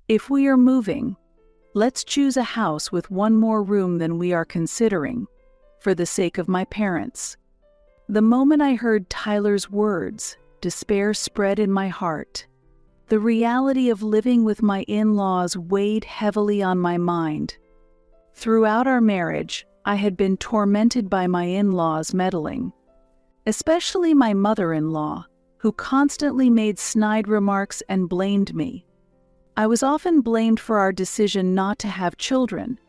If we are moving, let's choose a house with one more room than we are considering, for the sake of my parents." The moment I heard Tyler's words, despair spread in my heart. The reality of living with my in-laws weighed heavily on my mind. Throughout our marriage, I had been tormented by my in-laws meddling, especially my mother-in-law, who constantly made snide remarks and blamed me. I was often blamed for our decision not to have children.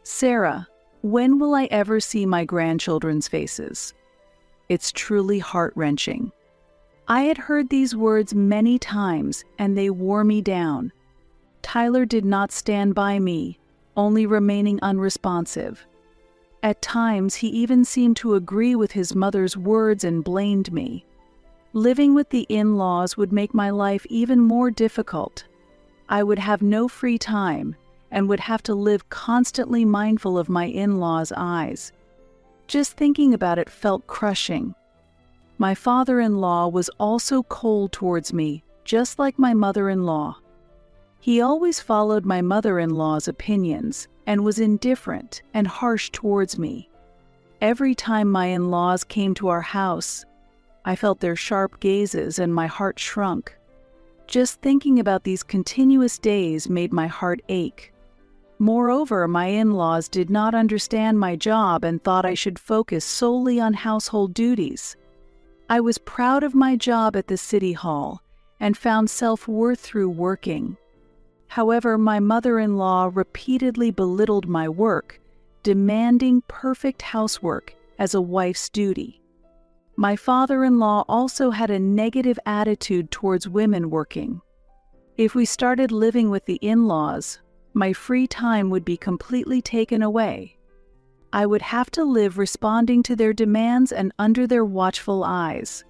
"Sarah, when will I ever see my grandchildren's faces?" It's truly heart-wrenching. I had heard these words many times, and they wore me down. Tyler did not stand by me, only remaining unresponsive. At times, he even seemed to agree with his mother's words and blamed me. Living with the in-laws would make my life even more difficult. I would have no free time and would have to live constantly mindful of my in-laws' eyes. Just thinking about it felt crushing. My father-in-law was also cold towards me, just like my mother-in-law. He always followed my mother-in-law's opinions and was indifferent and harsh towards me. Every time my in-laws came to our house, I felt their sharp gazes and my heart shrunk. Just thinking about these continuous days made my heart ache. Moreover, my in-laws did not understand my job and thought I should focus solely on household duties. I was proud of my job at the city hall and found self-worth through working. However, my mother-in-law repeatedly belittled my work, demanding perfect housework as a wife's duty. My father-in-law also had a negative attitude towards women working. If we started living with the in-laws, my free time would be completely taken away. I would have to live responding to their demands and under their watchful eyes.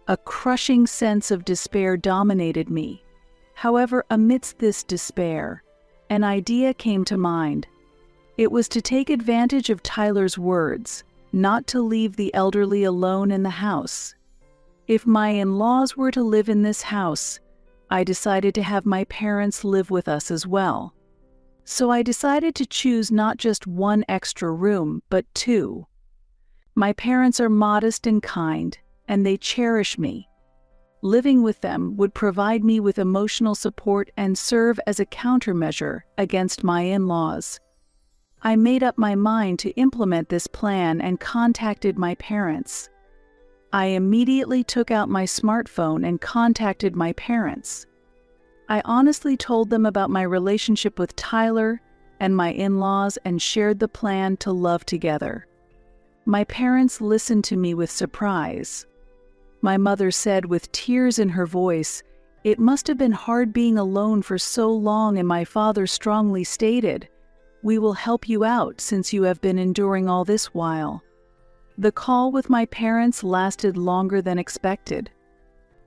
A crushing sense of despair dominated me. However, amidst this despair, an idea came to mind. It was to take advantage of Tyler's words, not to leave the elderly alone in the house. If my in-laws were to live in this house, I decided to have my parents live with us as well. So I decided to choose not just one extra room, but two. My parents are modest and kind, and they cherish me. Living with them would provide me with emotional support and serve as a countermeasure against my in-laws. I made up my mind to implement this plan and contacted my parents. I immediately took out my smartphone and contacted my parents. I honestly told them about my relationship with Tyler and my in-laws and shared the plan to love together. My parents listened to me with surprise. My mother said with tears in her voice, "It must have been hard being alone for so long," and my father strongly stated, "We will help you out since you have been enduring all this while." The call with my parents lasted longer than expected.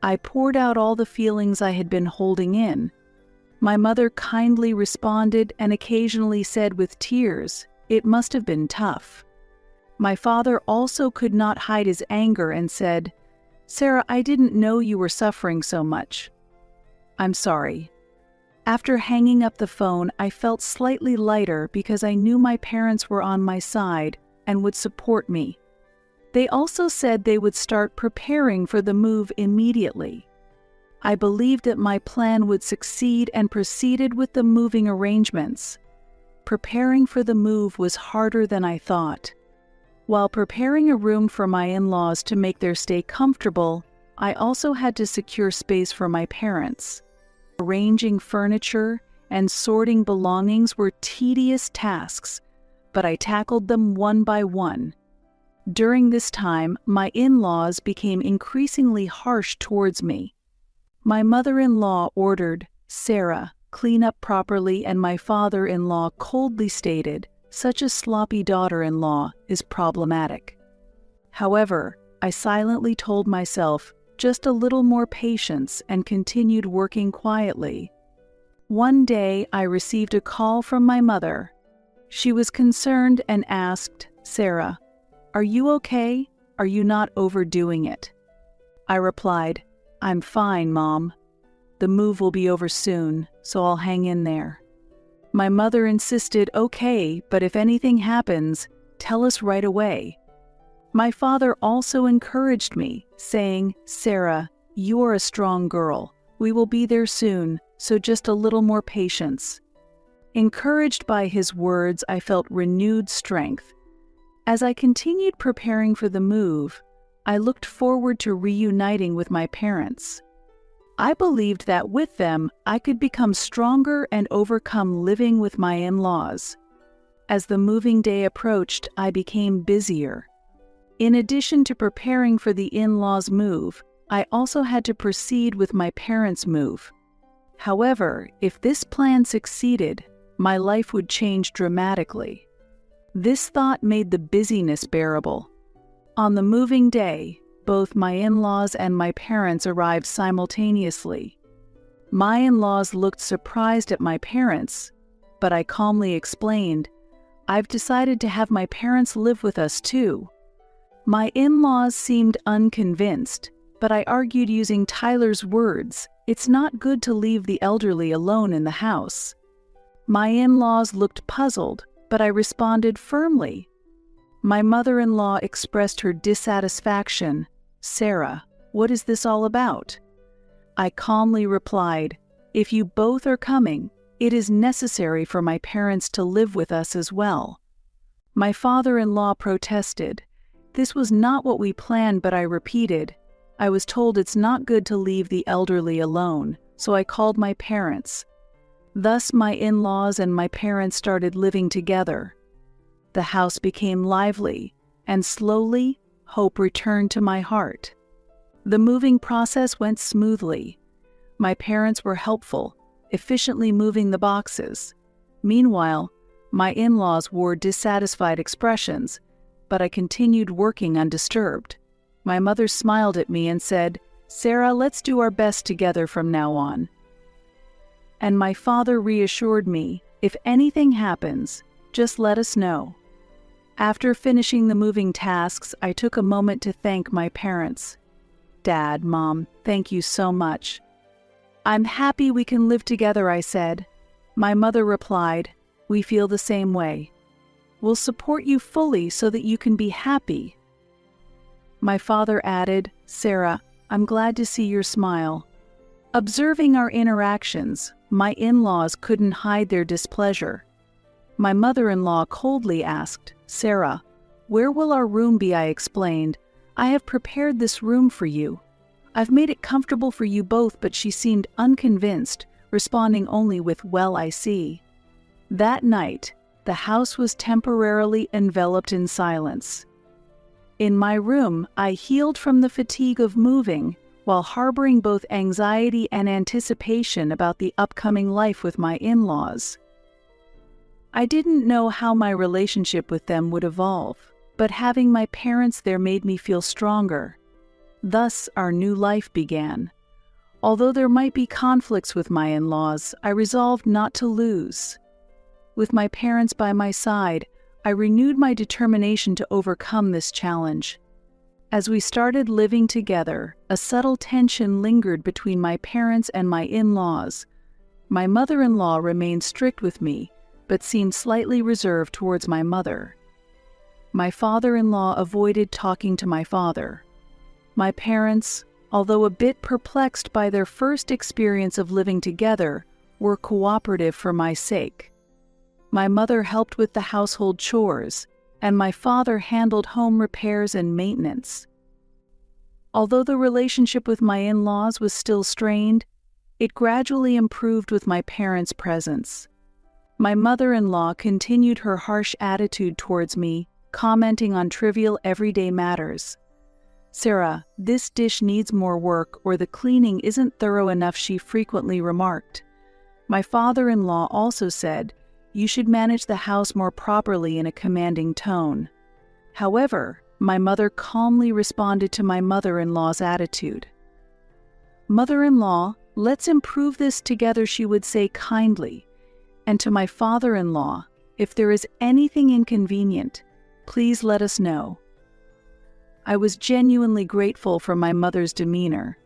I poured out all the feelings I had been holding in. My mother kindly responded and occasionally said with tears, "It must have been tough." My father also could not hide his anger and said, "Sarah, I didn't know you were suffering so much. I'm sorry." After hanging up the phone, I felt slightly lighter because I knew my parents were on my side and would support me. They also said they would start preparing for the move immediately. I believed that my plan would succeed and proceeded with the moving arrangements. Preparing for the move was harder than I thought. While preparing a room for my in-laws to make their stay comfortable, I also had to secure space for my parents. Arranging furniture and sorting belongings were tedious tasks, but I tackled them one by one. During this time, my in-laws became increasingly harsh towards me. My mother-in-law ordered, "Sarah, clean up properly," and my father-in-law coldly stated, "Such a sloppy daughter-in-law is problematic." However, I silently told myself, just a little more patience, and continued working quietly. One day, I received a call from my mother. She was concerned and asked, "Sarah, are you okay? Are you not overdoing it?" I replied, "I'm fine, Mom." the move will be over soon, so I'll hang in there. My mother insisted, okay, but if anything happens, tell us right away. My father also encouraged me, saying, Sarah, you're a strong girl. We will be there soon, so just a little more patience. Encouraged by his words, I felt renewed strength. As I continued preparing for the move, I looked forward to reuniting with my parents. I believed that with them, I could become stronger and overcome living with my in-laws. As the moving day approached, I became busier. In addition to preparing for the in-laws' move, I also had to proceed with my parents' move. However, if this plan succeeded, my life would change dramatically. This thought made the busyness bearable. On the moving day, both my in-laws and my parents arrived simultaneously. My in-laws looked surprised at my parents, but I calmly explained, I've decided to have my parents live with us too. My in-laws seemed unconvinced, but I argued using Tyler's words, it's not good to leave the elderly alone in the house. My in-laws looked puzzled, but I responded firmly. My mother-in-law expressed her dissatisfaction. Sarah, what is this all about? I calmly replied, if you both are coming, it is necessary for my parents to live with us as well. My father-in-law protested. This was not what we planned, but I repeated, I was told it's not good to leave the elderly alone, so I called my parents. Thus my in-laws and my parents started living together. The house became lively, and slowly, hope returned to my heart. The moving process went smoothly. My parents were helpful, efficiently moving the boxes. Meanwhile, my in-laws wore dissatisfied expressions, but I continued working undisturbed. My mother smiled at me and said, Sarah, let's do our best together from now on. And my father reassured me, if anything happens, just let us know. After finishing the moving tasks, I took a moment to thank my parents. Dad, Mom, thank you so much. I'm happy we can live together, I said. My mother replied, we feel the same way. We'll support you fully so that you can be happy. My father added, Sarah, I'm glad to see your smile. Observing our interactions, my in-laws couldn't hide their displeasure. My mother-in-law coldly asked, Sarah, where will our room be? I explained, I have prepared this room for you. I've made it comfortable for you both, but she seemed unconvinced, responding only with, well, I see. That night, the house was temporarily enveloped in silence. In my room, I healed from the fatigue of moving, while harboring both anxiety and anticipation about the upcoming life with my in-laws. I didn't know how my relationship with them would evolve, but having my parents there made me feel stronger. Thus, our new life began. Although there might be conflicts with my in-laws, I resolved not to lose. With my parents by my side, I renewed my determination to overcome this challenge. As we started living together, a subtle tension lingered between my parents and my in-laws. My mother-in-law remained strict with me, but seemed slightly reserved towards my mother. My father-in-law avoided talking to my father. My parents, although a bit perplexed by their first experience of living together, were cooperative for my sake. My mother helped with the household chores, and my father handled home repairs and maintenance. Although the relationship with my in-laws was still strained, it gradually improved with my parents' presence. My mother-in-law continued her harsh attitude towards me, commenting on trivial everyday matters. Sarah, this dish needs more work, or the cleaning isn't thorough enough, she frequently remarked. My father-in-law also said, you should manage the house more properly in a commanding tone. However, my mother calmly responded to my mother-in-law's attitude. Mother-in-law, let's improve this together, she would say kindly. And to my father-in-law, if there is anything inconvenient, please let us know. I was genuinely grateful for my mother's demeanor.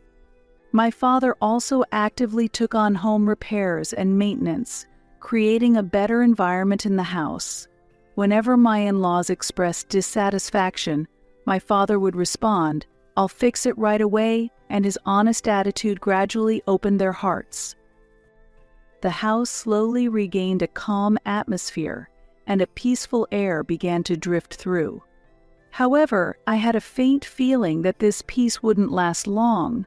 My father also actively took on home repairs and maintenance, creating a better environment in the house. Whenever my in-laws expressed dissatisfaction, my father would respond, "I'll fix it right away," and his honest attitude gradually opened their hearts. The house slowly regained a calm atmosphere, and a peaceful air began to drift through. However, I had a faint feeling that this peace wouldn't last long.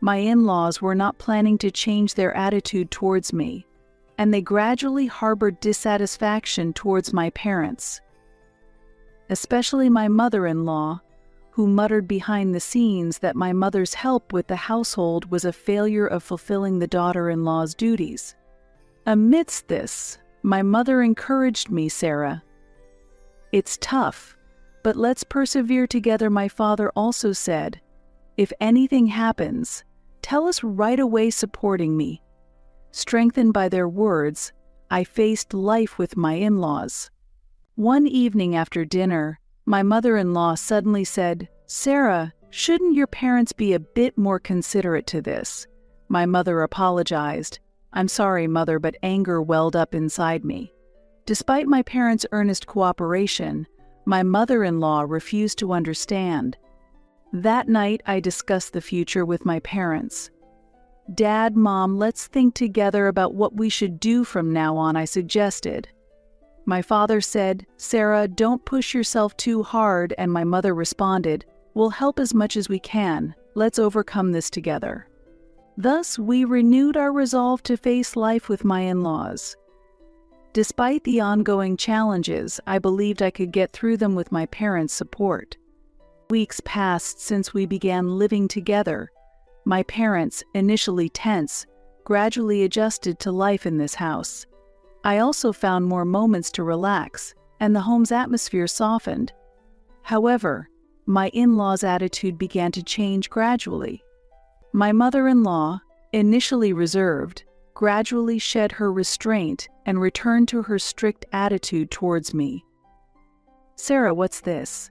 My in-laws were not planning to change their attitude towards me, and they gradually harbored dissatisfaction towards my parents. Especially my mother-in-law, who muttered behind the scenes that my mother's help with the household was a failure of fulfilling the daughter-in-law's duties. Amidst this, my mother encouraged me, "Sarah, it's tough, but let's persevere together." My father also said, "If anything happens, tell us right away," supporting me. Strengthened by their words, I faced life with my in-laws. One evening after dinner, my mother-in-law suddenly said, "Sarah, shouldn't your parents be a bit more considerate to this?" My mother apologized. "I'm sorry, Mother," but anger welled up inside me. Despite my parents' earnest cooperation, my mother-in-law refused to understand. That night, I discussed the future with my parents. "Dad, Mom, let's think together about what we should do from now on," I suggested. My father said, "Sarah, don't push yourself too hard," and my mother responded, "We'll help as much as we can. Let's overcome this together." Thus, we renewed our resolve to face life with my in-laws. Despite the ongoing challenges, I believed I could get through them with my parents' support. Weeks passed since we began living together. My parents, initially tense, gradually adjusted to life in this house. I also found more moments to relax, and the home's atmosphere softened. However, my in-laws' attitude began to change gradually. My mother-in-law, initially reserved, gradually shed her restraint and returned to her strict attitude towards me. "Sarah, what's this?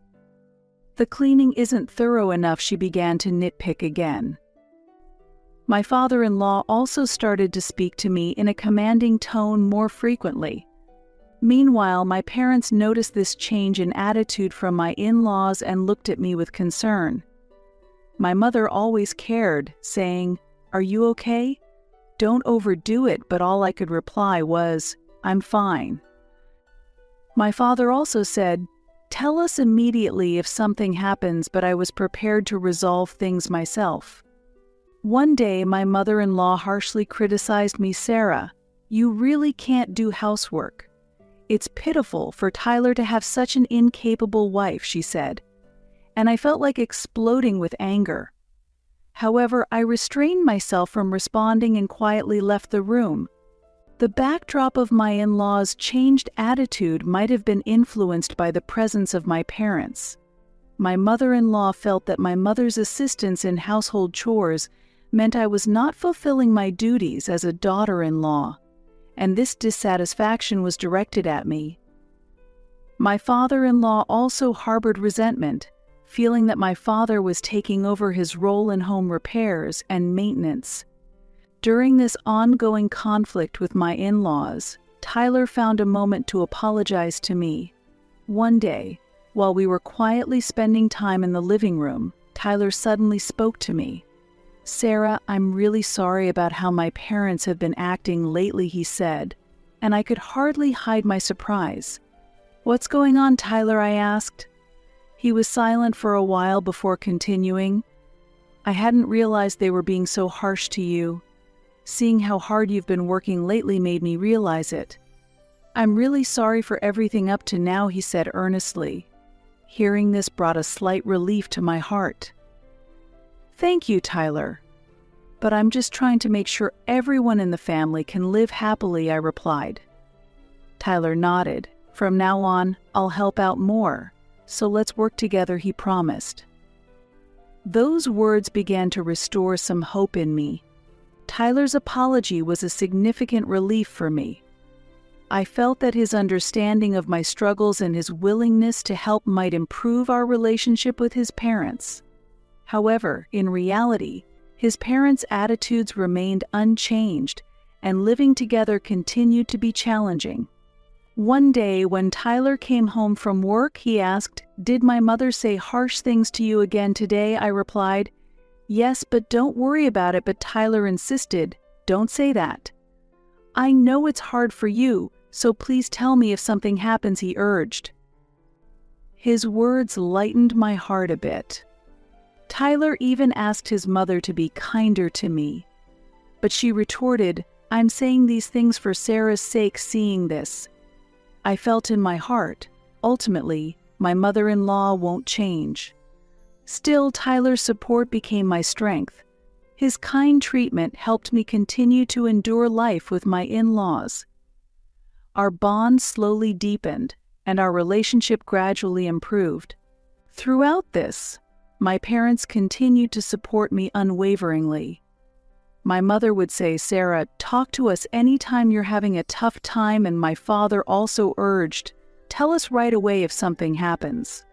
The cleaning isn't thorough enough," she began to nitpick again. My father-in-law also started to speak to me in a commanding tone more frequently. Meanwhile, my parents noticed this change in attitude from my in-laws and looked at me with concern. My mother always cared, saying, "Are you okay? Don't overdo it," but all I could reply was, "I'm fine." My father also said, "Tell us immediately if something happens," but I was prepared to resolve things myself. One day, my mother-in-law harshly criticized me. "Sarah, you really can't do housework. It's pitiful for Tyler to have such an incapable wife," she said, and I felt like exploding with anger. However, I restrained myself from responding and quietly left the room. The backdrop of my in-laws' changed attitude might have been influenced by the presence of my parents. My mother-in-law felt that my mother's assistance in household chores meant I was not fulfilling my duties as a daughter-in-law, and this dissatisfaction was directed at me. My father-in-law also harbored resentment, feeling that my father was taking over his role in home repairs and maintenance. During this ongoing conflict with my in-laws, Tyler found a moment to apologize to me. One day, while we were quietly spending time in the living room, Tyler suddenly spoke to me. "Sarah, I'm really sorry about how my parents have been acting lately," he said, and I could hardly hide my surprise. "What's going on, Tyler?" I asked. He was silent for a while before continuing. "I hadn't realized they were being so harsh to you. Seeing how hard you've been working lately made me realize it. I'm really sorry for everything up to now," he said earnestly. Hearing this brought a slight relief to my heart. "Thank you, Tyler. But I'm just trying to make sure everyone in the family can live happily," I replied. Tyler nodded. "From now on, I'll help out more, so let's work together," he promised. Those words began to restore some hope in me. Tyler's apology was a significant relief for me. I felt that his understanding of my struggles and his willingness to help might improve our relationship with his parents. However, in reality, His parents' attitudes remained unchanged, and living together continued to be challenging. One day, when Tyler came home from work, he asked, "Did my mother say harsh things to you again today?" I replied, "Yes, but don't worry about it." But Tyler insisted, "Don't say that. I know it's hard for you, so please tell me if something happens," he urged. His words lightened my heart a bit. Tyler even asked his mother to be kinder to me, but she retorted, "I'm saying these things for Sarah's sake." Seeing this, I felt in my heart, ultimately, my mother-in-law won't change. Still, Tyler's support became my strength. His kind treatment helped me continue to endure life with my in-laws. Our bond slowly deepened, and our relationship gradually improved. Throughout this, my parents continued to support me unwaveringly. My mother would say, "Sarah, talk to us anytime you're having a tough time," and my father also urged, "Tell us right away if something happens."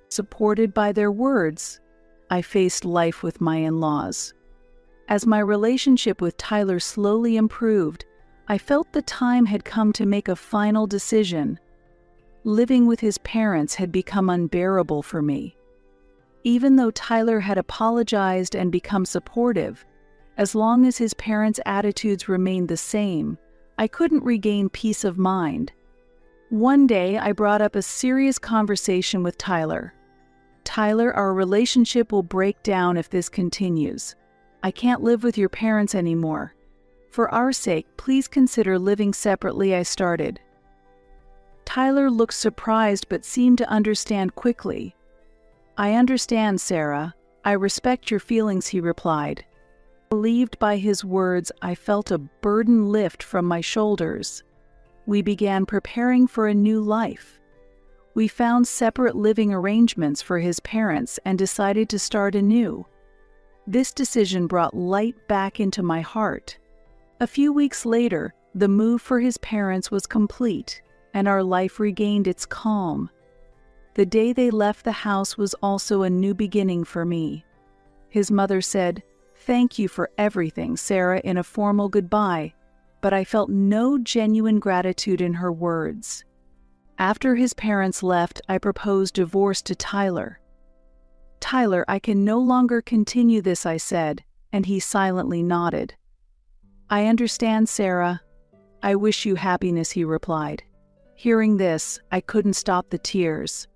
Supported by their words, I faced life with my in-laws. As my relationship with Tyler slowly improved, I felt the time had come to make a final decision. Living with his parents had become unbearable for me. Even though Tyler had apologized and become supportive, as long as his parents' attitudes remained the same, I couldn't regain peace of mind. One day, I brought up a serious conversation with Tyler. "Tyler, our relationship will break down if this continues. I can't live with your parents anymore. For our sake, please consider living separately," I started. Tyler looked surprised but seemed to understand quickly. "I understand, Sarah. I respect your feelings," he replied. Relieved by his words, I felt a burden lift from my shoulders. We began preparing for a new life. We found separate living arrangements for his parents and decided to start anew. This decision brought light back into my heart. A few weeks later, the move for his parents was complete, and our life regained its calm. The day they left the house was also a new beginning for me. His mother said, "Thank you for everything, Sarah," in a formal goodbye, but I felt no genuine gratitude in her words. After his parents left, I proposed divorce to Tyler. "Tyler, I can no longer continue this," I said, and he silently nodded. "I understand, Sarah. I wish you happiness," he replied. Hearing this, I couldn't stop the tears.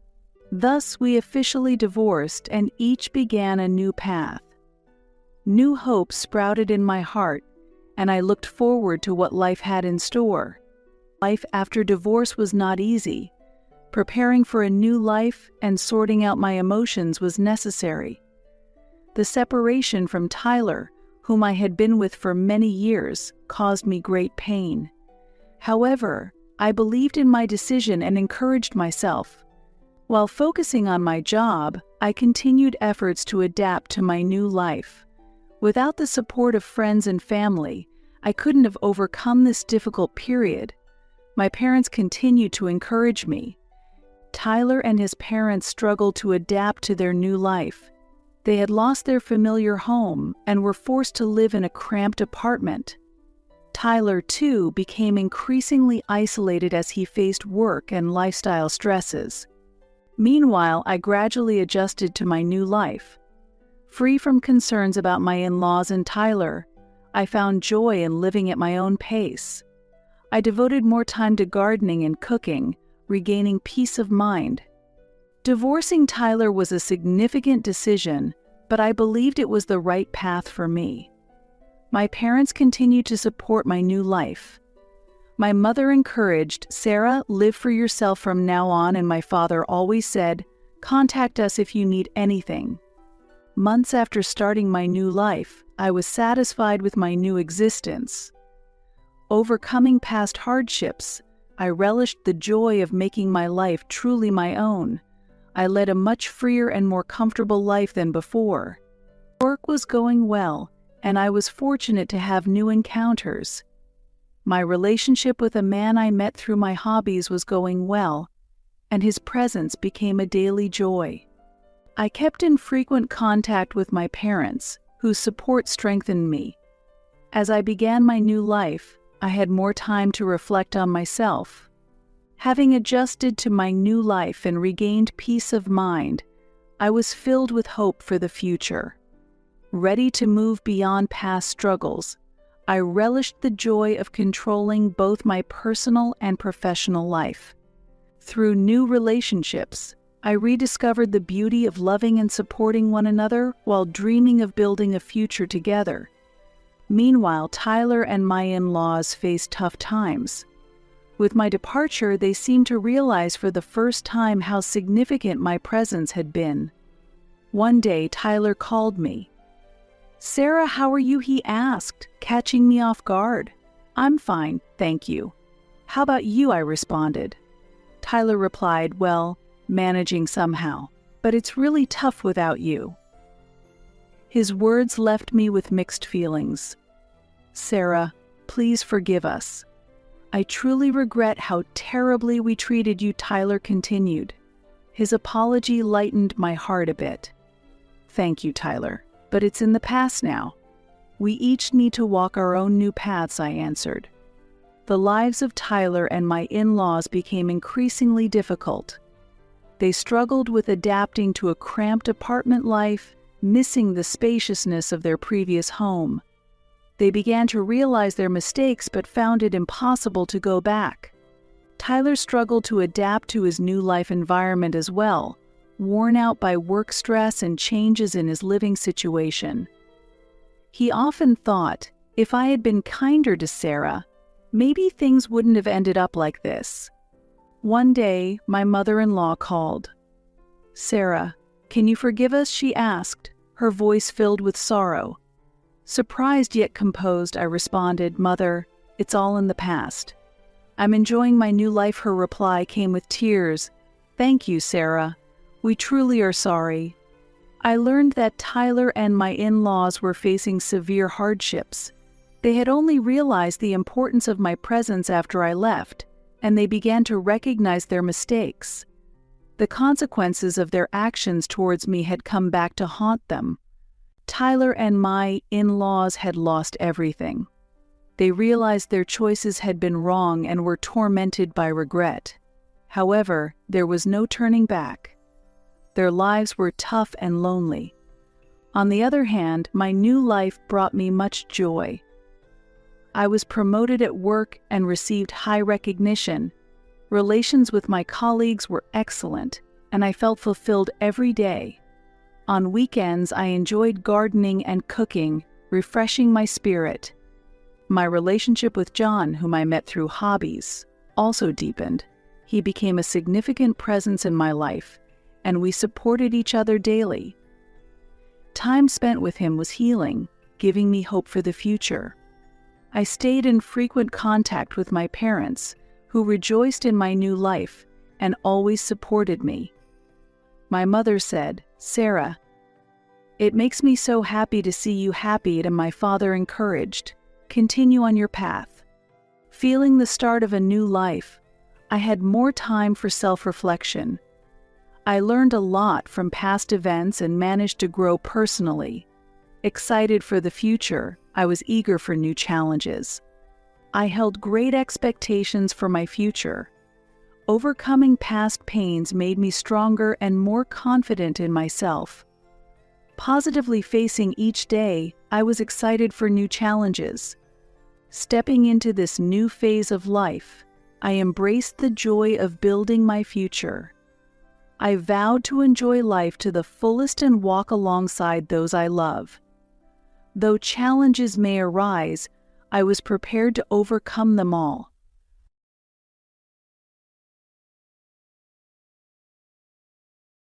Thus, we officially divorced, and each began a new path. New hope sprouted in my heart, and I looked forward to what life had in store. Life after divorce was not easy. Preparing for a new life and sorting out my emotions was necessary. The separation from Tyler, whom I had been with for many years, caused me great pain. However, I believed in my decision and encouraged myself. While focusing on my job, I continued efforts to adapt to my new life. Without the support of friends and family, I couldn't have overcome this difficult period. My parents continued to encourage me. Tyler and his parents struggled to adapt to their new life. They had lost their familiar home and were forced to live in a cramped apartment. Tyler, too, became increasingly isolated as he faced work and lifestyle stresses. Meanwhile, I gradually adjusted to my new life. Free from concerns about my in-laws and Tyler, I found joy in living at my own pace. I devoted more time to gardening and cooking, regaining peace of mind. Divorcing Tyler was a significant decision, but I believed it was the right path for me. My parents continued to support my new life. My mother encouraged, "Sarah, live for yourself from now on," and my father always said, "Contact us if you need anything." Months after starting my new life, I was satisfied with my new existence. Overcoming past hardships, I relished the joy of making my life truly my own. I led a much freer and more comfortable life than before. Work was going well, and I was fortunate to have new encounters. My relationship with a man I met through my hobbies was going well, and his presence became a daily joy. I kept in frequent contact with my parents, whose support strengthened me. As I began my new life, I had more time to reflect on myself. Having adjusted to my new life and regained peace of mind, I was filled with hope for the future. Ready to move beyond past struggles, I relished the joy of controlling both my personal and professional life. Through new relationships, I rediscovered the beauty of loving and supporting one another while dreaming of building a future together. Meanwhile, Tyler and my in-laws faced tough times. With my departure, they seemed to realize for the first time how significant my presence had been. One day, Tyler called me. "Sarah, how are you?" he asked, catching me off guard. "I'm fine, thank you." "How about you?" I responded. Tyler replied, "Well, managing somehow, but it's really tough without you." His words left me with mixed feelings. "Sarah, please forgive us. I truly regret how terribly we treated you," Tyler continued. His apology lightened my heart a bit. "Thank you, Tyler, but it's in the past now. We each need to walk our own new paths," I answered. The lives of Tyler and my in-laws became increasingly difficult. They struggled with adapting to a cramped apartment life, missing the spaciousness of their previous home. They began to realize their mistakes but found it impossible to go back. Tyler struggled to adapt to his new life environment as well, worn out by work stress and changes in his living situation. He often thought, if I had been kinder to Sarah, maybe things wouldn't have ended up like this. One day, my mother-in-law called. "Sarah, can you forgive us?" she asked, her voice filled with sorrow. Surprised yet composed, I responded, "Mother, it's all in the past. I'm enjoying my new life." Her reply came with tears. "Thank you, Sarah. We truly are sorry." I learned that Tyler and my in-laws were facing severe hardships. They had only realized the importance of my presence after I left, and they began to recognize their mistakes. The consequences of their actions towards me had come back to haunt them. Tyler and my in-laws had lost everything. They realized their choices had been wrong and were tormented by regret. However, there was no turning back. Their lives were tough and lonely. On the other hand, my new life brought me much joy. I was promoted at work and received high recognition. Relations with my colleagues were excellent, and I felt fulfilled every day. On weekends, I enjoyed gardening and cooking, refreshing my spirit. My relationship with John, whom I met through hobbies, also deepened. He became a significant presence in my life, and we supported each other daily. Time spent with him was healing, giving me hope for the future. I stayed in frequent contact with my parents, who rejoiced in my new life and always supported me. My mother said, "Sarah, it makes me so happy to see you happy," and my father encouraged, "Continue on your path." Feeling the start of a new life, I had more time for self-reflection. I learned a lot from past events and managed to grow personally. Excited for the future, I was eager for new challenges. I held great expectations for my future. Overcoming past pains made me stronger and more confident in myself. Positively facing each day, I was excited for new challenges. Stepping into this new phase of life, I embraced the joy of building my future. I vowed to enjoy life to the fullest and walk alongside those I love. Though challenges may arise, I was prepared to overcome them all.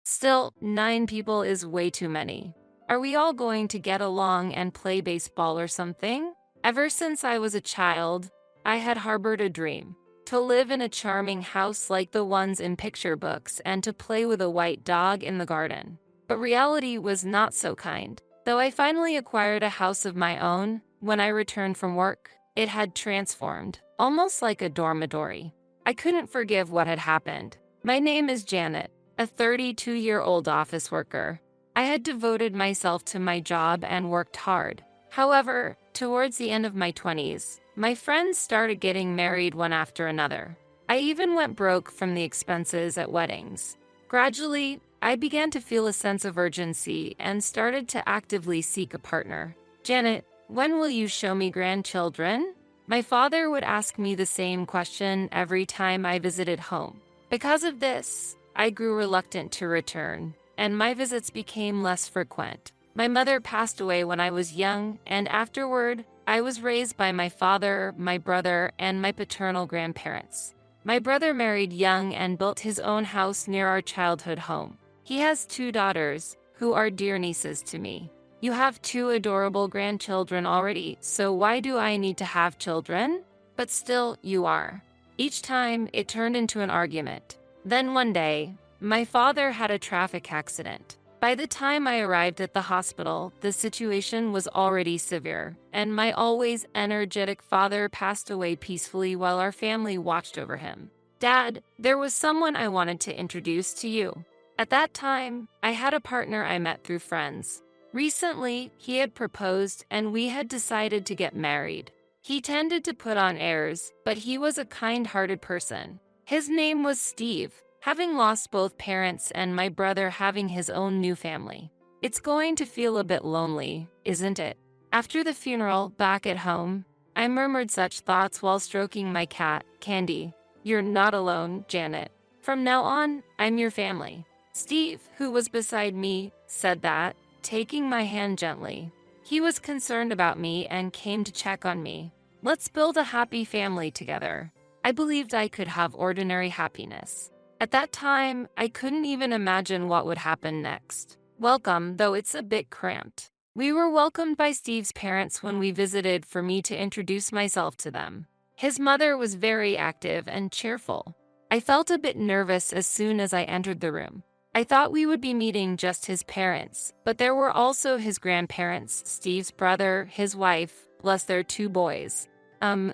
Still, 9 people is way too many. Are we all going to get along and play baseball or something? Ever since I was a child, I had harbored a dream. To live in a charming house like the ones in picture books and to play with a white dog in the garden. But reality was not so kind. Though I finally acquired a house of my own, when I returned from work, it had transformed, almost like a dormitory. I couldn't forgive what had happened. My name is Janet, a 32-year-old office worker. I had devoted myself to my job and worked hard. However, towards the end of my 20s, my friends started getting married one after another. I even went broke from the expenses at weddings. Gradually, I began to feel a sense of urgency and started to actively seek a partner. Janet, when will you show me grandchildren? My father would ask me the same question every time I visited home. Because of this, I grew reluctant to return, and my visits became less frequent. My mother passed away when I was young, and afterward, I was raised by my father, my brother, and my paternal grandparents. My brother married young and built his own house near our childhood home. He has 2 daughters, who are dear nieces to me. You have 2 adorable grandchildren already, so why do I need to have children? But still, you are. Each time, it turned into an argument. Then one day, my father had a traffic accident. By the time I arrived at the hospital, the situation was already severe, and my always energetic father passed away peacefully while our family watched over him. Dad, there was someone I wanted to introduce to you. At that time, I had a partner I met through friends. Recently, he had proposed and we had decided to get married. He tended to put on airs, but he was a kind-hearted person. His name was Steve, having lost both parents and my brother having his own new family. It's going to feel a bit lonely, isn't it? After the funeral, back at home, I murmured such thoughts while stroking my cat, Candy. You're not alone, Janet. From now on, I'm your family. Steve, who was beside me, said that, taking my hand gently. He was concerned about me and came to check on me. Let's build a happy family together. I believed I could have ordinary happiness. At that time, I couldn't even imagine what would happen next. Welcome, though it's a bit cramped. We were welcomed by Steve's parents when we visited for me to introduce myself to them. His mother was very active and cheerful. I felt a bit nervous as soon as I entered the room. I thought we would be meeting just his parents, but there were also his grandparents, Steve's brother, his wife, plus their 2 boys.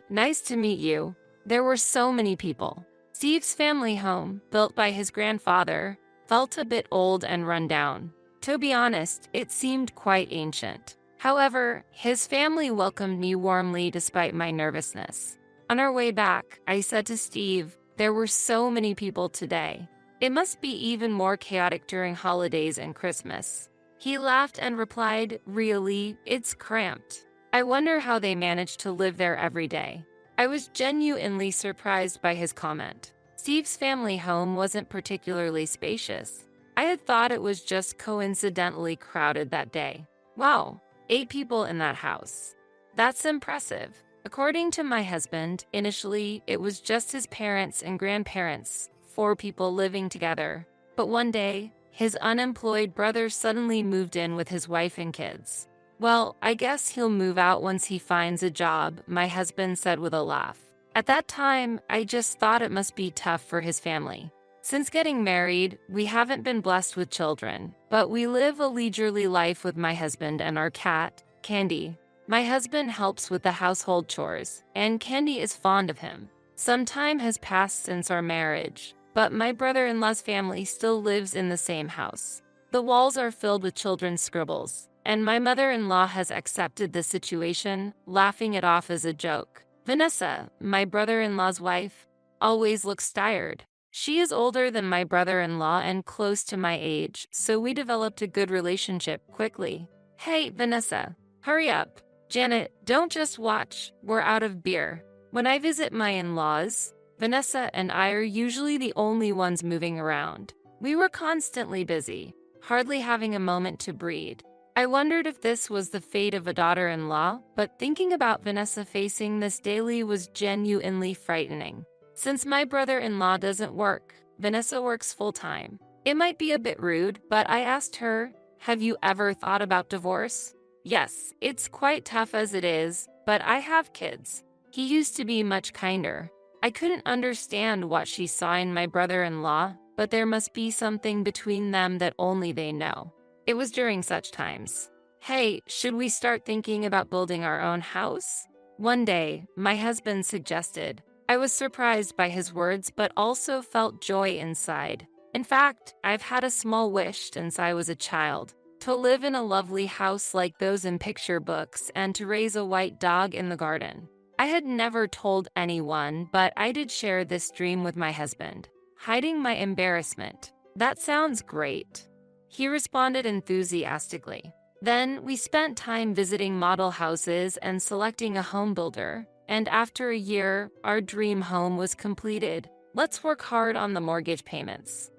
Nice to meet you. There were so many people. Steve's family home, built by his grandfather, felt a bit old and run down. To be honest, it seemed quite ancient. However, his family welcomed me warmly despite my nervousness. On our way back, I said to Steve, there were so many people today. It must be even more chaotic during holidays and Christmas. He laughed and replied, really, it's cramped. I wonder how they manage to live there every day. I was genuinely surprised by his comment. Steve's family home wasn't particularly spacious. I had thought it was just coincidentally crowded that day. Wow, 8 people in that house. That's impressive. According to my husband, initially, it was just his parents and grandparents, 4 people living together. But one day, his unemployed brother suddenly moved in with his wife and kids. Well, I guess he'll move out once he finds a job, my husband said with a laugh. At that time, I just thought it must be tough for his family. Since getting married, we haven't been blessed with children, but we live a leisurely life with my husband and our cat, Candy. My husband helps with the household chores, and Candy is fond of him. Some time has passed since our marriage, but my brother-in-law's family still lives in the same house. The walls are filled with children's scribbles, and my mother-in-law has accepted the situation, laughing it off as a joke. Vanessa, my brother-in-law's wife, always looks tired. She is older than my brother-in-law and close to my age, so we developed a good relationship quickly. Hey, Vanessa, hurry up. Janet, don't just watch, we're out of beer. When I visit my in-laws, Vanessa and I are usually the only ones moving around. We were constantly busy, hardly having a moment to breathe. I wondered if this was the fate of a daughter-in-law, but thinking about Vanessa facing this daily was genuinely frightening. Since my brother-in-law doesn't work, Vanessa works full-time. It might be a bit rude, but I asked her, have you ever thought about divorce? Yes, it's quite tough as it is, but I have kids. He used to be much kinder. I couldn't understand what she saw in my brother-in-law, but there must be something between them that only they know. It was during such times. Hey, should we start thinking about building our own house? One day, my husband suggested. I was surprised by his words, but also felt joy inside. In fact, I've had a small wish since I was a child. to live in a lovely house like those in picture books and to raise a white dog in the garden. I had never told anyone, but I did share this dream with my husband, hiding my embarrassment. That sounds great, he responded enthusiastically. Then we spent time visiting model houses and selecting a home builder, and after a year, our dream home was completed. Let's work hard on the mortgage payments,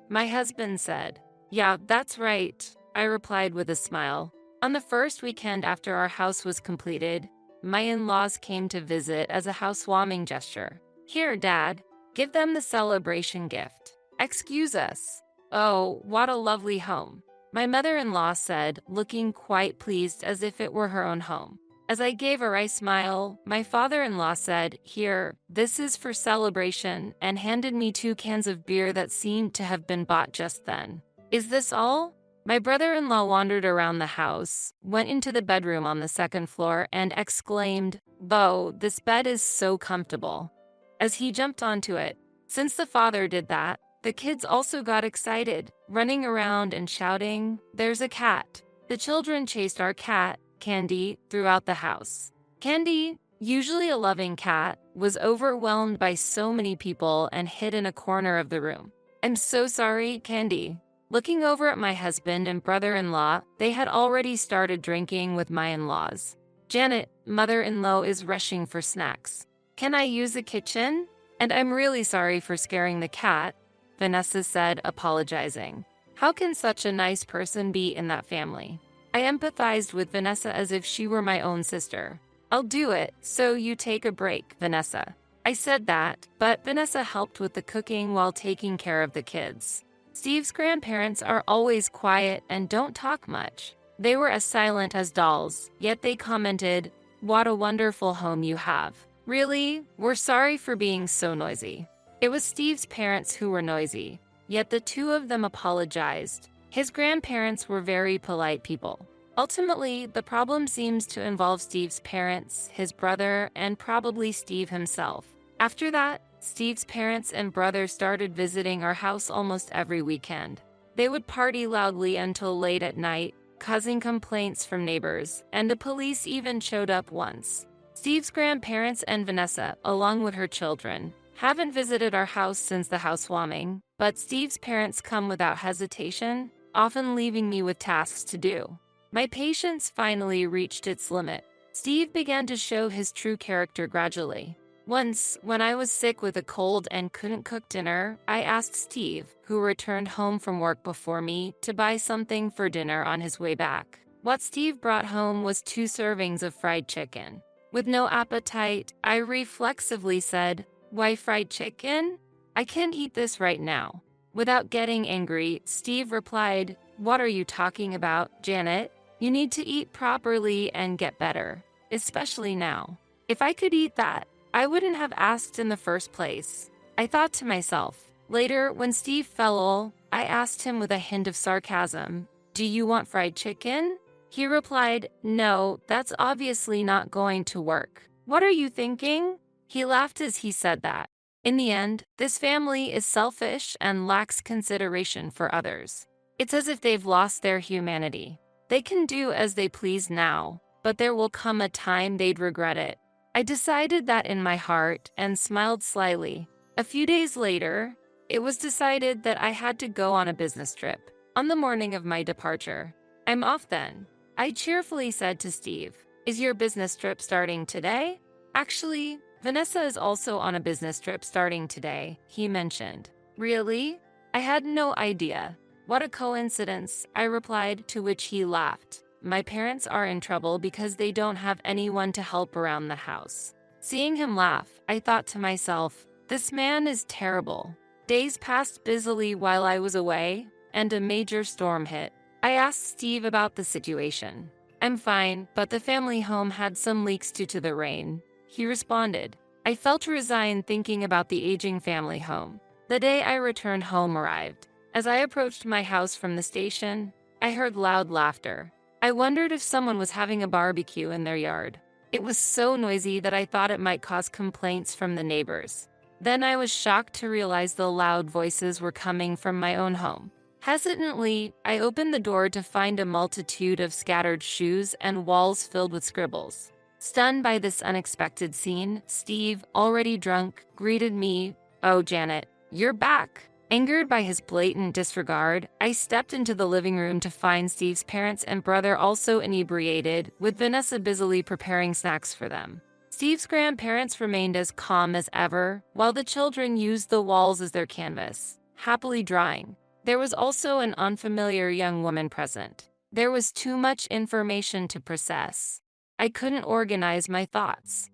my husband said. Yeah, that's right, I replied with a smile. On the first weekend after our house was completed, my in-laws came to visit as a housewarming gesture. Here, Dad, give them the celebration gift. Excuse us. Oh, what a lovely home, my mother-in-law said, looking quite pleased as if it were her own home. As I gave a wry smile, my father-in-law said, Here, this is for celebration, and handed me 2 cans of beer that seemed to have been bought just then. Is this all? My brother-in-law wandered around the house, went into the bedroom on the 2nd floor, and exclaimed, Bo, this bed is so comfortable, as he jumped onto it. Since the father did that, the kids also got excited, running around and shouting, There's a cat. The children chased our cat, Candy, throughout the house. Candy, usually a loving cat, was overwhelmed by so many people and hid in a corner of the room. I'm so sorry, Candy. Looking over at my husband and brother-in-law, they had already started drinking with my in-laws. Janet, mother-in-law, is rushing for snacks. Can I use the kitchen? And I'm really sorry for scaring the cat, Vanessa said, apologizing. How can such a nice person be in that family? I empathized with Vanessa as if she were my own sister. I'll do it, so you take a break, Vanessa. I said that, but Vanessa helped with the cooking while taking care of the kids. Steve's grandparents are always quiet and don't talk much. They were as silent as dolls, yet they commented, What a wonderful home you have. Really? We're sorry for being so noisy. It was Steve's parents who were noisy, yet the 2 of them apologized. His grandparents were very polite people. Ultimately, the problem seems to involve Steve's parents, his brother, and probably Steve himself. After that, Steve's parents and brother started visiting our house almost every weekend. They would party loudly until late at night, causing complaints from neighbors, and the police even showed up once. Steve's grandparents and Vanessa, along with her children, haven't visited our house since the housewarming, but Steve's parents come without hesitation, often leaving me with tasks to do. My patience finally reached its limit. Steve began to show his true character gradually. Once, when I was sick with a cold and couldn't cook dinner, I asked Steve, who returned home from work before me, to buy something for dinner on his way back. What Steve brought home was 2 servings of fried chicken. With no appetite, I reflexively said, Why fried chicken? I can't eat this right now. Without getting angry, Steve replied, What are you talking about, Janet? You need to eat properly and get better, especially now. If I could eat that, I wouldn't have asked in the first place, I thought to myself. Later, when Steve fell ill, I asked him with a hint of sarcasm, Do you want fried chicken? He replied, No, that's obviously not going to work. What are you thinking? He laughed as he said that. In the end, this family is selfish and lacks consideration for others. It's as if they've lost their humanity. They can do as they please now, but there will come a time they'd regret it. I decided that in my heart and smiled slyly. A few days later, it was decided that I had to go on a business trip. On the morning of my departure, I'm off then, I cheerfully said to Steve, Is your business trip starting today? Actually, Vanessa is also on a business trip starting today, he mentioned. Really? I had no idea. What a coincidence, I replied, to which he laughed. My parents are in trouble because they don't have anyone to help around the house. Seeing him laugh, I thought to myself, This man is terrible. Days passed busily while I was away, and a major storm hit. I asked Steve about the situation. I'm fine, but the family home had some leaks due to the rain, he responded. I felt resigned thinking about the aging family home. The day I returned home arrived. As I approached my house from the station, I heard loud laughter. I wondered if someone was having a barbecue in their yard. It was so noisy that I thought it might cause complaints from the neighbors. Then I was shocked to realize the loud voices were coming from my own home. Hesitantly, I opened the door to find a multitude of scattered shoes and walls filled with scribbles. Stunned by this unexpected scene, Steve, already drunk, greeted me. "Oh, Janet, you're back." Angered by his blatant disregard, I stepped into the living room to find Steve's parents and brother also inebriated, with Vanessa busily preparing snacks for them. Steve's grandparents remained as calm as ever, while the children used the walls as their canvas, happily drawing. There was also an unfamiliar young woman present. There was too much information to process. I couldn't organize my thoughts.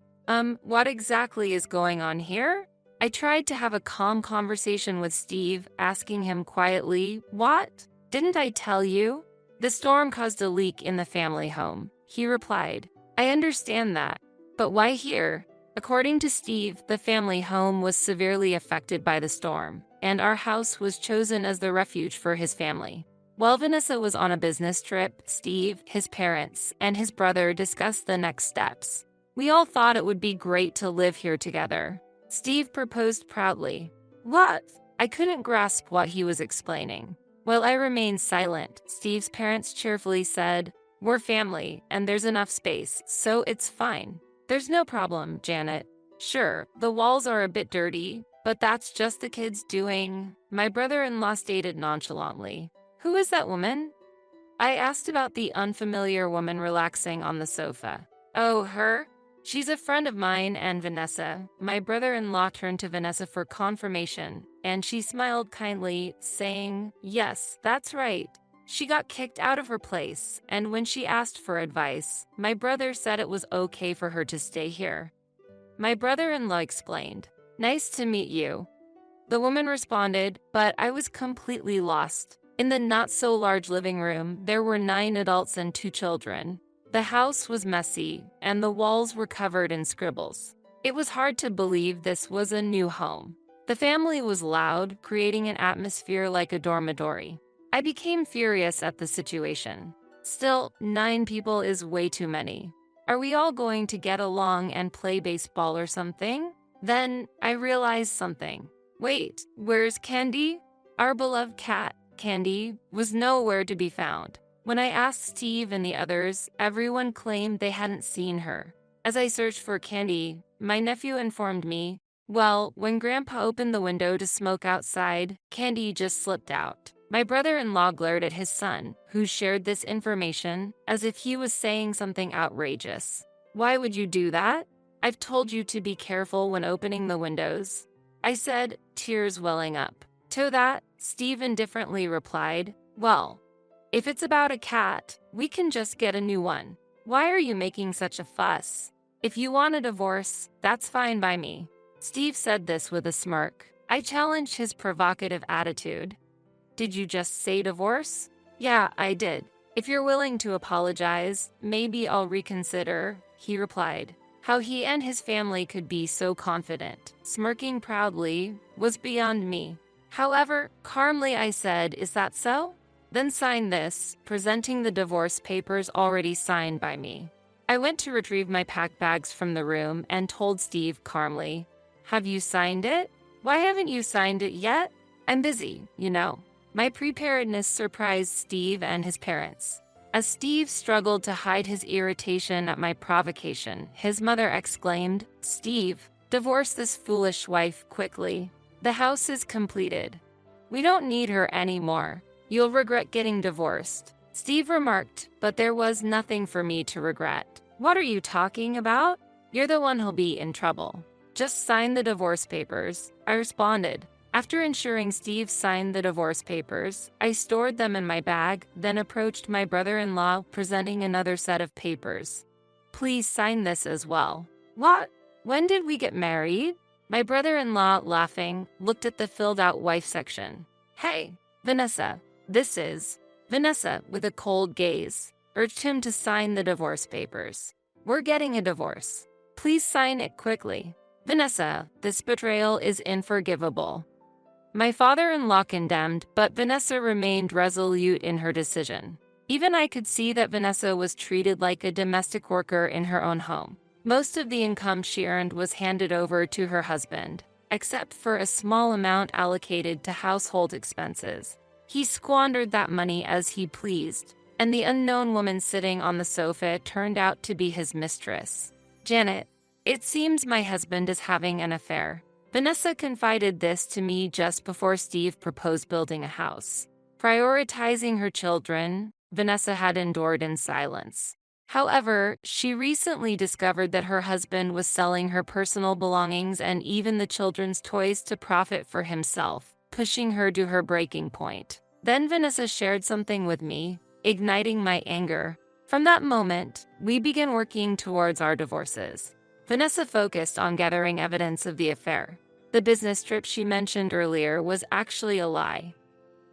What exactly is going on here? I tried to have a calm conversation with Steve, asking him quietly, "What? Didn't I tell you?" "The storm caused a leak in the family home," he replied. "I understand that. But why here?" According to Steve, the family home was severely affected by the storm, and our house was chosen as the refuge for his family. While Vanessa was on a business trip, Steve, his parents, and his brother discussed the next steps. "We all thought it would be great to live here together," Steve proposed proudly. "What?" I couldn't grasp what he was explaining. While I remained silent, Steve's parents cheerfully said, "We're family, and there's enough space, so it's fine." "There's no problem, Janet. Sure, the walls are a bit dirty, but that's just the kids doing." My brother-in-law stated nonchalantly. "Who is that woman?" I asked about the unfamiliar woman relaxing on the sofa. "Oh, her? She's a friend of mine and Vanessa." My brother-in-law turned to Vanessa for confirmation, and she smiled kindly, saying, "Yes, that's right. She got kicked out of her place, and when she asked for advice, my brother said it was okay for her to stay here." My brother-in-law explained, "Nice to meet you." The woman responded, but I was completely lost. In the not-so-large living room, there were 9 adults and 2 children. The house was messy, and the walls were covered in scribbles. It was hard to believe this was a new home. The family was loud, creating an atmosphere like a dormitory. I became furious at the situation. Still, 9 people is way too many. Are we all going to get along and play baseball or something? Then I realized something. Wait, where's Candy? Our beloved cat, Candy, was nowhere to be found. When I asked Steve and the others, everyone claimed they hadn't seen her. As I searched for Candy, my nephew informed me, well, when Grandpa opened the window to smoke outside, Candy just slipped out. My brother-in-law glared at his son, who shared this information, as if he was saying something outrageous. "Why would you do that? I've told you to be careful when opening the windows," I said, tears welling up. To that, Steve indifferently replied, "Well, if it's about a cat, we can just get a new one. Why are you making such a fuss? If you want a divorce, that's fine by me." Steve said this with a smirk. I challenged his provocative attitude. "Did you just say divorce?" "Yeah, I did. If you're willing to apologize, maybe I'll reconsider," he replied. How he and his family could be so confident, smirking proudly, was beyond me. However, calmly I said, "Is that so? Then sign this," presenting the divorce papers already signed by me. I went to retrieve my packed bags from the room and told Steve calmly, "Have you signed it? Why haven't you signed it yet?" "I'm busy, you know." My preparedness surprised Steve and his parents. As Steve struggled to hide his irritation at my provocation, his mother exclaimed, "Steve, divorce this foolish wife quickly. The house is completed. We don't need her anymore. You'll regret getting divorced." Steve remarked, but there was nothing for me to regret. "What are you talking about? You're the one who'll be in trouble. Just sign the divorce papers," I responded. After ensuring Steve signed the divorce papers, I stored them in my bag, then approached my brother-in-law, presenting another set of papers. "Please sign this as well." "What? When did we get married?" My brother-in-law, laughing, looked at the filled-out wife section. "Hey, Vanessa, this is..." Vanessa, with a cold gaze, urged him to sign the divorce papers. "We're getting a divorce. Please sign it quickly." "Vanessa, this betrayal is unforgivable." My father-in-law condemned, but Vanessa remained resolute in her decision. Even I could see that Vanessa was treated like a domestic worker in her own home. Most of the income she earned was handed over to her husband, except for a small amount allocated to household expenses. He squandered that money as he pleased, and the unknown woman sitting on the sofa turned out to be his mistress. Janet, it seems my husband is having an affair. Vanessa confided this to me just before Steve proposed building a house. Prioritizing her children, Vanessa had endured in silence. However, she recently discovered that her husband was selling her personal belongings and even the children's toys to profit for himself, pushing her to her breaking point. Then Vanessa shared something with me, igniting my anger. From that moment, we began working towards our divorces. Vanessa focused on gathering evidence of the affair. The business trip she mentioned earlier was actually a lie.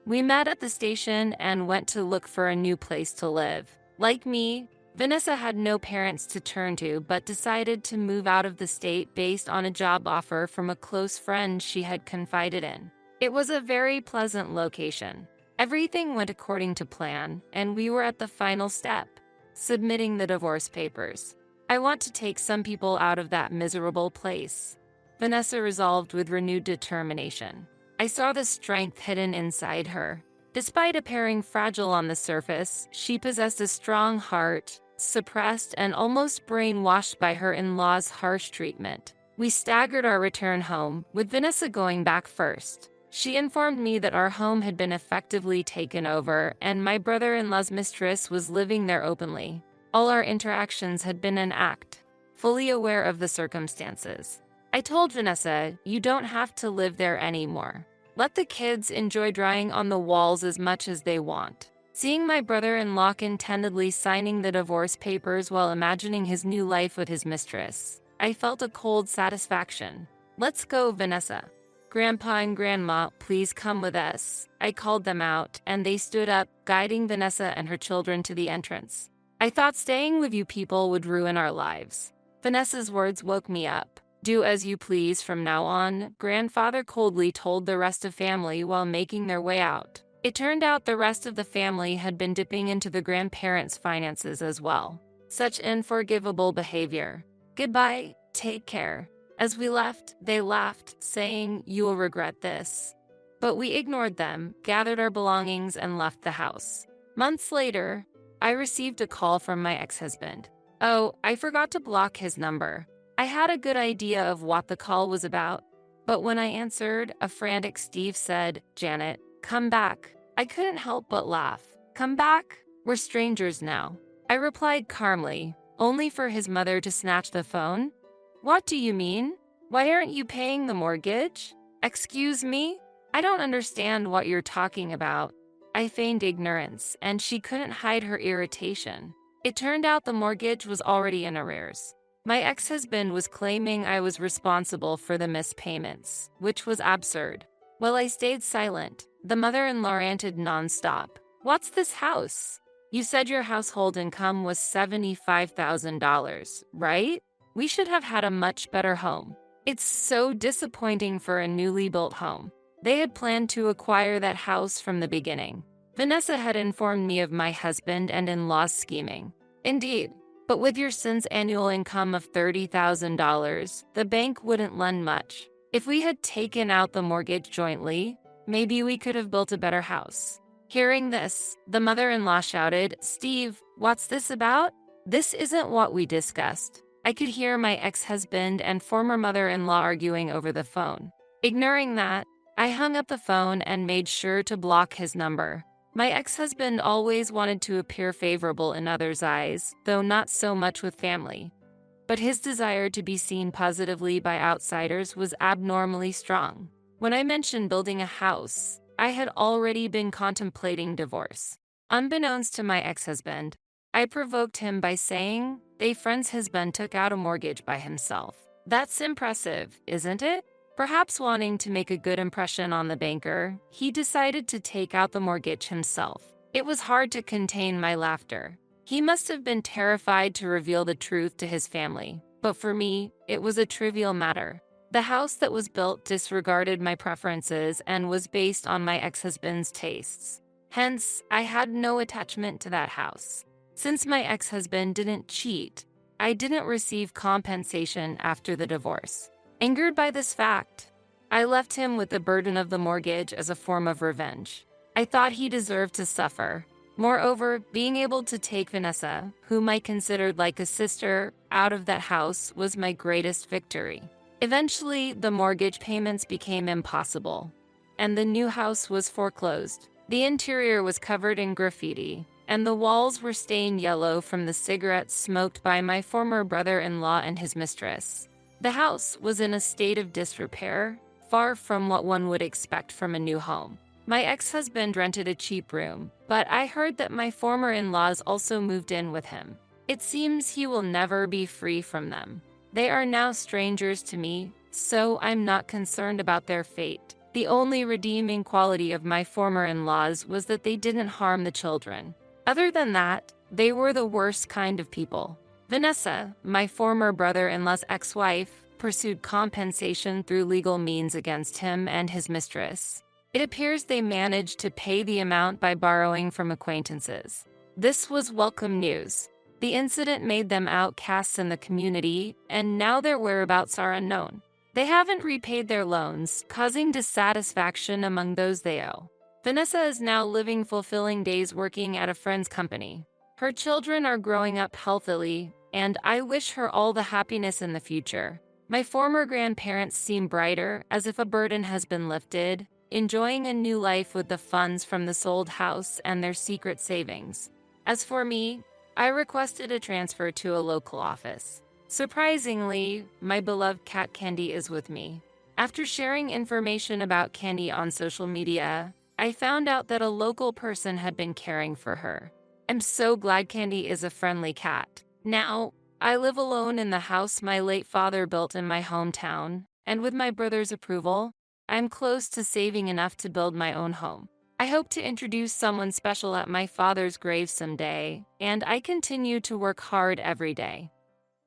We met at the station and went to look for a new place to live. Like me, Vanessa had no parents to turn to but decided to move out of the state based on a job offer from a close friend she had confided in. It was a very pleasant location. Everything went according to plan, and we were at the final step, submitting the divorce papers. I want to take some people out of that miserable place, Vanessa resolved with renewed determination. I saw the strength hidden inside her. Despite appearing fragile on the surface, she possessed a strong heart, suppressed and almost brainwashed by her in-laws' harsh treatment. We staggered our return home, with Vanessa going back first. She informed me that our home had been effectively taken over and my brother-in-law's mistress was living there openly. All our interactions had been an act, fully aware of the circumstances. I told Vanessa, you don't have to live there anymore. Let the kids enjoy drawing on the walls as much as they want. Seeing my brother-in-law contentedly signing the divorce papers while imagining his new life with his mistress, I felt a cold satisfaction. Let's go, Vanessa. Grandpa and Grandma, please come with us. I called them out, and they stood up, guiding Vanessa and her children to the entrance. I thought staying with you people would ruin our lives. Vanessa's words woke me up. Do as you please from now on, grandfather coldly told the rest of family while making their way out. It turned out the rest of the family had been dipping into the grandparents' finances as well. Such unforgivable behavior. Goodbye, take care. As we left, they laughed, saying, you will regret this. But we ignored them, gathered our belongings, and left the house. Months later, I received a call from my ex-husband. Oh, I forgot to block his number. I had a good idea of what the call was about, but when I answered, a frantic Steve said, Janet, come back. I couldn't help but laugh. Come back? We're strangers now. I replied calmly, only for his mother to snatch the phone. What do you mean? Why aren't you paying the mortgage? Excuse me? I don't understand what you're talking about. I feigned ignorance, and she couldn't hide her irritation. It turned out the mortgage was already in arrears. My ex-husband was claiming I was responsible for the missed payments, which was absurd. While I stayed silent, the mother-in-law ranted nonstop. What's this house? You said your household income was $75,000, right? We should have had a much better home. It's so disappointing for a newly built home. They had planned to acquire that house from the beginning. Vanessa had informed me of my husband and in-law's scheming. Indeed, but with your son's annual income of $30,000, the bank wouldn't lend much. If we had taken out the mortgage jointly, maybe we could have built a better house. Hearing this, the mother-in-law shouted, Steve, what's this about? This isn't what we discussed. I could hear my ex-husband and former mother-in-law arguing over the phone. Ignoring that, I hung up the phone and made sure to block his number. My ex-husband always wanted to appear favorable in others' eyes, though not so much with family. But his desire to be seen positively by outsiders was abnormally strong. When I mentioned building a house, I had already been contemplating divorce. Unbeknownst to my ex-husband, I provoked him by saying, a friend's husband took out a mortgage by himself. That's impressive, isn't it? Perhaps wanting to make a good impression on the banker, he decided to take out the mortgage himself. It was hard to contain my laughter. He must have been terrified to reveal the truth to his family, but for me, it was a trivial matter. The house that was built disregarded my preferences and was based on my ex-husband's tastes. Hence, I had no attachment to that house. Since my ex-husband didn't cheat, I didn't receive compensation after the divorce. Angered by this fact, I left him with the burden of the mortgage as a form of revenge. I thought he deserved to suffer. Moreover, being able to take Vanessa, whom I considered like a sister, out of that house was my greatest victory. Eventually, the mortgage payments became impossible, and the new house was foreclosed. The interior was covered in graffiti, and the walls were stained yellow from the cigarettes smoked by my former brother-in-law and his mistress. The house was in a state of disrepair, far from what one would expect from a new home. My ex-husband rented a cheap room, but I heard that my former in-laws also moved in with him. It seems he will never be free from them. They are now strangers to me, so I'm not concerned about their fate. The only redeeming quality of my former in-laws was that they didn't harm the children. Other than that, they were the worst kind of people. Vanessa, my former brother-in-law's ex-wife, pursued compensation through legal means against him and his mistress. It appears they managed to pay the amount by borrowing from acquaintances. This was welcome news. The incident made them outcasts in the community, and now their whereabouts are unknown. They haven't repaid their loans, causing dissatisfaction among those they owe. Vanessa is now living fulfilling days working at a friend's company. Her children are growing up healthily, and I wish her all the happiness in the future. My former grandparents seem brighter, as if a burden has been lifted, enjoying a new life with the funds from the sold house and their secret savings. As for me, I requested a transfer to a local office. Surprisingly, my beloved cat Candy is with me. After sharing information about Candy on social media, I found out that a local person had been caring for her. I'm so glad Candy is a friendly cat. Now, I live alone in the house my late father built in my hometown, and with my brother's approval, I'm close to saving enough to build my own home. I hope to introduce someone special at my father's grave someday, and I continue to work hard every day.